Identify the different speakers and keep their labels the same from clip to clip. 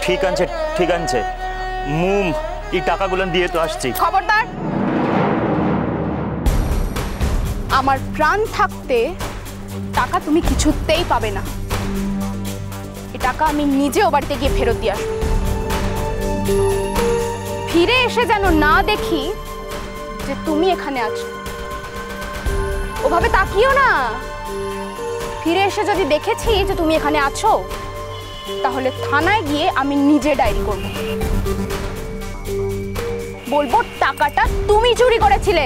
Speaker 1: ঠিক আছে ঠিক আছে, মুম এই টাকাগুলো দিয়ে তো আসছি।
Speaker 2: খবরদার, আমার প্রাণ থাকতে টাকা তুমি কিছুতেই পাবে না। এই টাকা আমি নিজে ও বাড়িতে গিয়ে ফেরত দিয়ে আসবো। ফিরে এসে যেন না দেখি যে তুমি এখানে আছো। ওভাবে তাকিও না। ফিরে এসে যদি দেখেছি যে তুমি এখানে আছো, তাহলে থানায় গিয়ে আমি নিজে ডায়েরি করব। বলবো টাকাটা তুমি চুরি করেছিলে,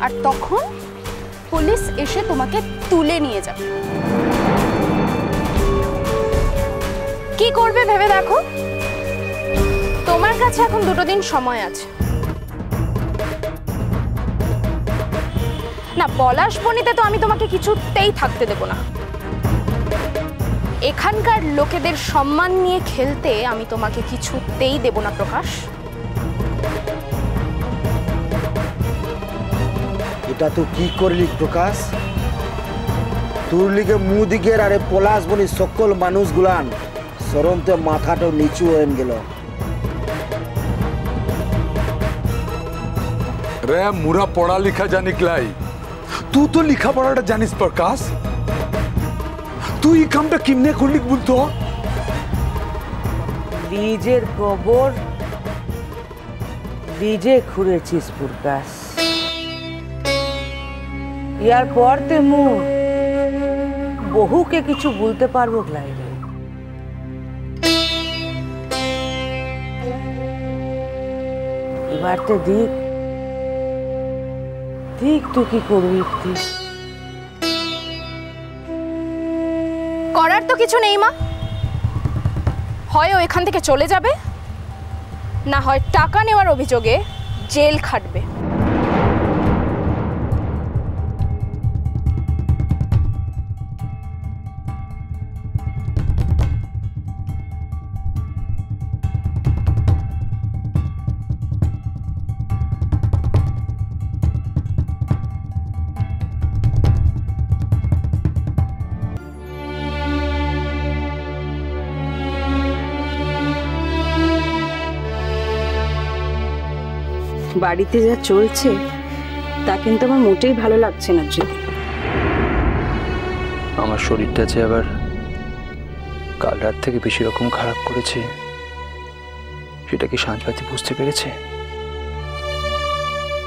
Speaker 2: আর তখন পুলিশ এসে তোমাকে তুলে নিয়ে যাবে। কি করবে ভেবে দেখো। তোমার কাছে এখন 2 দিন সময় আছে। না, পলাশবনিতে তো আমি তোমাকে কিছুতেই থাকতে দেব না। এখানকার লোকেদের সম্মান নিয়ে খেলতে আমি তোমাকে কিছুতেই দেব না প্রকাশ।
Speaker 3: এটা তো কি করলি প্রকাশ? তোর লিগে মুদিকের আরে পলাশবনি সকল মানুষগুলান সরন্তে মাথাটা নিচু হয়ে গেল।
Speaker 4: রে মুরা পড়া লিখা জানিকলাই, তুই তো লিখা পড়াটা জানিস প্রকাশ। তুই এই কামটা কেমনে করলি বলতো?
Speaker 5: নিজের কবর নিজে খুঁড়েছিস প্রকাশ। ইয়ার পর তে মু বহুকে কিছু বলতে পারবো লাইরে। এবার তো দেখ দেখ তুই কি করবি।
Speaker 2: করার তো কিছু নেই মা। হয় ও এখান থেকে চলে যাবে, না হয় টাকা নেওয়ার অভিযোগে জেল খাটবে।
Speaker 6: বাড়িতে যা চলছে তা কিন্তু আমার মোটেই ভালো লাগছে না।
Speaker 7: আমার শরীরটা যে আবার কাল রাত থেকে বেশি রকম খারাপ করেছে, সেটা কি সাঁঝবাতি বুঝতে পেরেছে?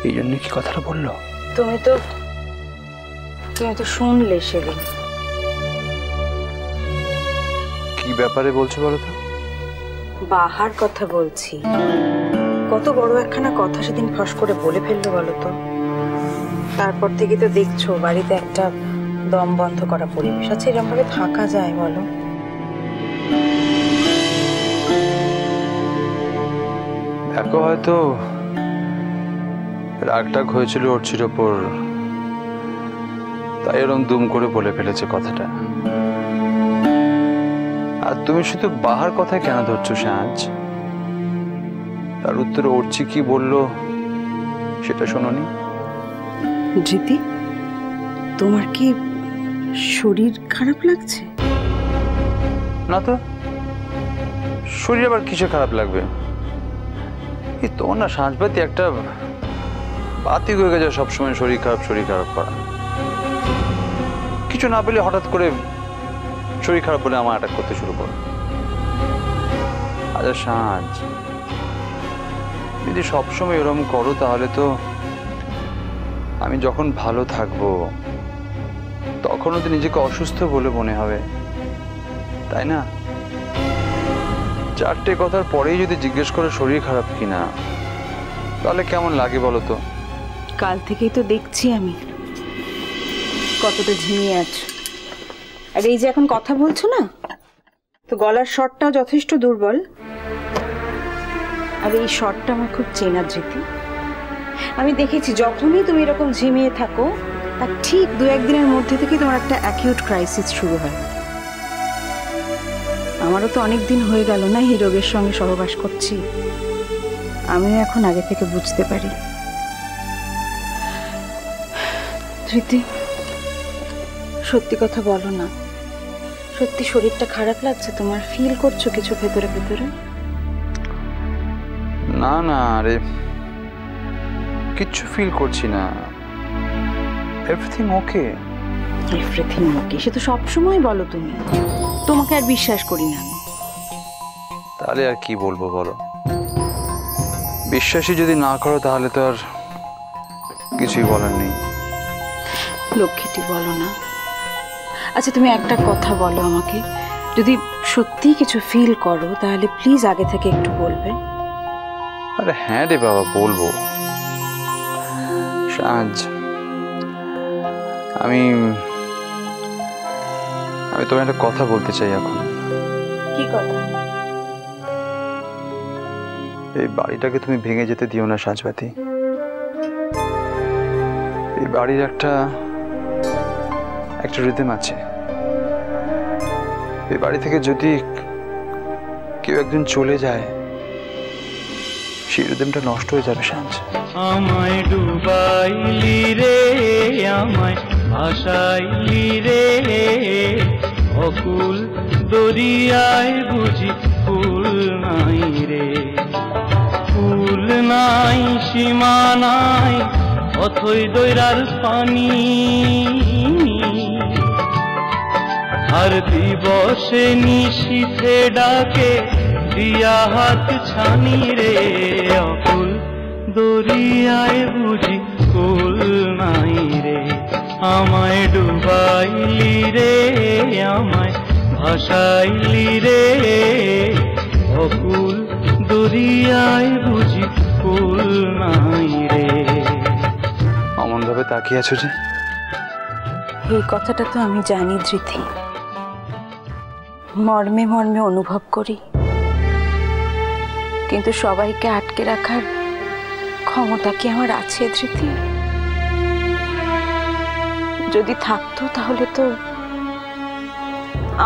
Speaker 7: এই জন্য কি কথাটা বললো?
Speaker 6: তুমি তো শুনলে সেদিন।
Speaker 7: কি ব্যাপারে বলছো বলো তো?
Speaker 6: বাহার কথা বলছি। কত বড় একখানা কথা সেদিন ফস করে বলে ফেললো বলো তো। তারপর থেকে তো দেখছো বাড়িতে একটা দম বন্ধ করা পরিবেশ আছে। এরকম ভাবে থাকা যায় বলো?
Speaker 7: দেখো, হয়তো রাগটাগ হয়েছিল ওর ওপর, তাই এরকম দুম করে বলে ফেলেছে কথাটা। আর তুমি শুধু বাহার কথায় কেন ধরছো সাঁঝ? তার উত্তরে অর্চি কি বললো সেটা শোনোনি?
Speaker 6: ধৃতি, তোমার কি শরীর খারাপ লাগছে?
Speaker 7: না তো, শরীর আবার কিসে খারাপ লাগবে? এই তোমার না সাঁঝবাতি একটা বাতি হয়ে গেছে সবসময় শরীর খারাপ করা। কিছু না পেলে হঠাৎ করে শরীর খারাপ বলে আমার অ্যাটাক করতে শুরু করো। আচ্ছা সাঁঝ, যদি সবসময় এরকম করো তাহলে তো আমি যখন ভালো থাকবো তখনও তো নিজেকে অসুস্থ বলে মনে হবে, তাই না? 4টে কথার পরেই যদি জিজ্ঞেস করে শরীর খারাপ কিনা, তাহলে কেমন লাগে বলো তো?
Speaker 6: কাল থেকেই তো দেখছি আমি কতটা ঝিমিয়ে আছো। আর এই যে এখন কথা বলছো না, তো গলার স্বরটাও যথেষ্ট দুর্বল। আর এই স্বরটা আমার খুব চেনা ধৃতি। আমি দেখেছি যখনই তুমি এরকম ঝিমিয়ে থাকো, তার ঠিক 2-1 দিনের মধ্যে থেকেই তোমার একটা অ্যাকিউট ক্রাইসিস শুরু হয়। আমারও তো অনেক দিন হয়ে গেল না এই রোগের সঙ্গে সহবাস করছি। আমিও এখন আগে থেকে বুঝতে পারি। ধৃতি, সত্যি কথা বলো না, সত্যি শরীরটা খারাপ লাগছে তোমার? ফিল করছো কিছু ভেতরে ভেতরে?
Speaker 7: না না, আরে কিচ্ছু ফিল করছি না। Everything okay.
Speaker 6: এভরিথিং ওকে সে তো সবসময় বলো তুমি, তোমাকে আর বিশ্বাস করি না আমি।
Speaker 7: তাহলে আর কি বলবো বলো? বিশ্বাসই যদি না করো তাহলে তো আর কিছুই বলার নেই।
Speaker 6: লক্ষ্মীটি বলো না। আচ্ছা তুমি একটা কথা বলো আমাকে, যদি সত্যি কিছু ফিল করো তাহলে প্লিজ আগে থেকে একটু বলবে।
Speaker 7: আরে হ্যাঁ রে বাবা, বলবো। সাজ, আমি তোমায় একটা কথা বলতে চাই এখন।
Speaker 6: কি কথা?
Speaker 7: এই বাড়িটাকে তুমি ভেঙে যেতে দিও না সাজবাতি। এই বাড়ির একটা রিদম আছে। এই বাড়ি থেকে যদি কেউ একদিন চলে যায়, সেই রিদমটা নষ্ট হয়ে যাবে সাজ।
Speaker 8: আমায় ডুবাইলি রে, আমায় ভাসাইলি রে, অকুল দরিয়ায় বুঝি ফুল নাই রে। ফুল নাই, সীমা নাই, অথই দৈরার পানি। আর দিবসে নিশীথে ডাকে দিয়া হাত ছানি রে, অকুল দরিয়ায় বুঝি কুল নাই রে। আমায় ডুবাইলি রে, আমায় ভাসাইলি রে, অকুল দরিয়ায় বুঝি কুল নাই রে।
Speaker 7: অমন ভাবে তাকিয়ে আছো যে?
Speaker 6: এই কথাটা তো আমি জানি ধৃতি, মর্মে মর্মে অনুভব করি, কিন্তু সবাইকে আটকে রাখার ক্ষমতা কি আমার আছে ধৃতি? যদি থাকতো তাহলে তো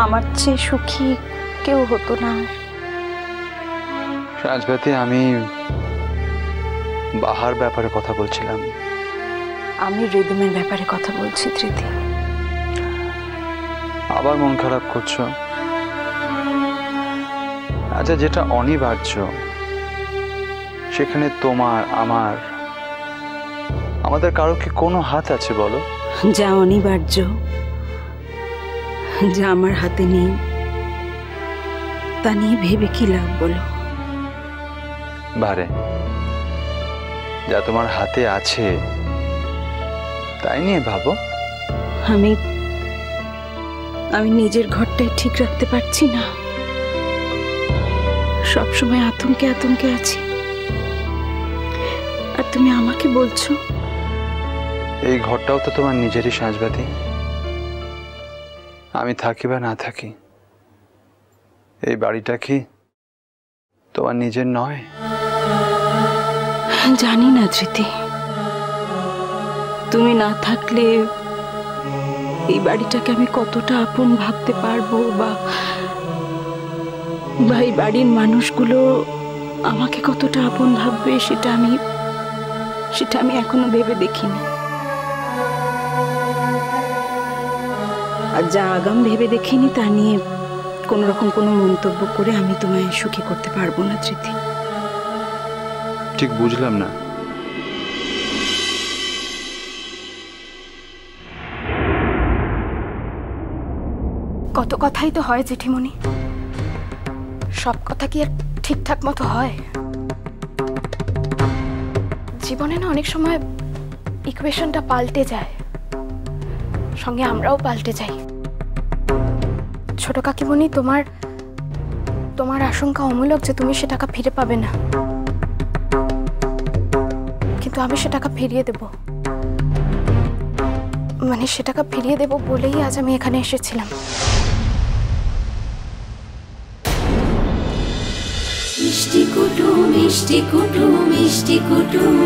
Speaker 6: আমার চেয়ে সুখী কেউ হতো না।
Speaker 7: সাজবাতি, আমি বাহার ব্যাপারে কথা বলছিলাম।
Speaker 6: আমি রিদমের ব্যাপারে কথা বলছি ধৃতি।
Speaker 7: আবার মন খারাপ করছো? আচ্ছা, যেটা অনিবার্য সেখানে তোমার আমাদের কারো কি কোনো হাত আছে বলো?
Speaker 6: যা অনিবার্য, যা আমার হাতে নেই, তা নিয়ে ভেবে কি লাভ বলো?
Speaker 7: বারে, যা তোমার হাতে আছে তাই নিয়ে ভাবো।
Speaker 6: আমি নিজের ঘরটাই ঠিক রাখতে পারছি না, সবসময় আতঙ্কে আতঙ্কে আছি, আর তুমি আমাকে বলছো?
Speaker 7: এই ঘরটাও তো তোমার নিজেরই সাজবাতি। আমি থাকি বা না থাকি, এই বাড়িটা কি তোমার নিজের নয়?
Speaker 6: জানি না ধৃতি, তুমি না থাকলে এই বাড়িটাকে আমি কতটা আপন ভাবতে পারবো, বা এই বাড়ির মানুষগুলো আমাকে কতটা আপন ভাববে সেটা আমি এখনো ভেবে দেখিনি। আর যা আগাম ভেবে দেখিনি তা নিয়ে কোনো রকম কোনো মন্তব্য করে আমি তোমায় সুখী করতে পারবো না ধৃতি।
Speaker 7: ঠিক বুঝলাম না।
Speaker 2: কত কথাই তো হয় জেঠিমণি, সব কথা কি আর ঠিকঠাক মতো হয়? জীবনে না অনেক সময় ইকুয়েশনটা পাল্টে যায়, সঙ্গে আমরাও পাল্টে যাই। ছোট কাকিমণি, তোমার আশঙ্কা অমূলক যে তুমি সে টাকা ফিরে পাবে না, কিন্তু আমি সে টাকা ফিরিয়ে দেব। মানে সে টাকা ফিরিয়ে দেব বলেই আজ আমি এখানে এসেছিলাম।
Speaker 9: মিষ্টি কুটুম মিষ্টি কুটুম মিষ্টি কুটুম।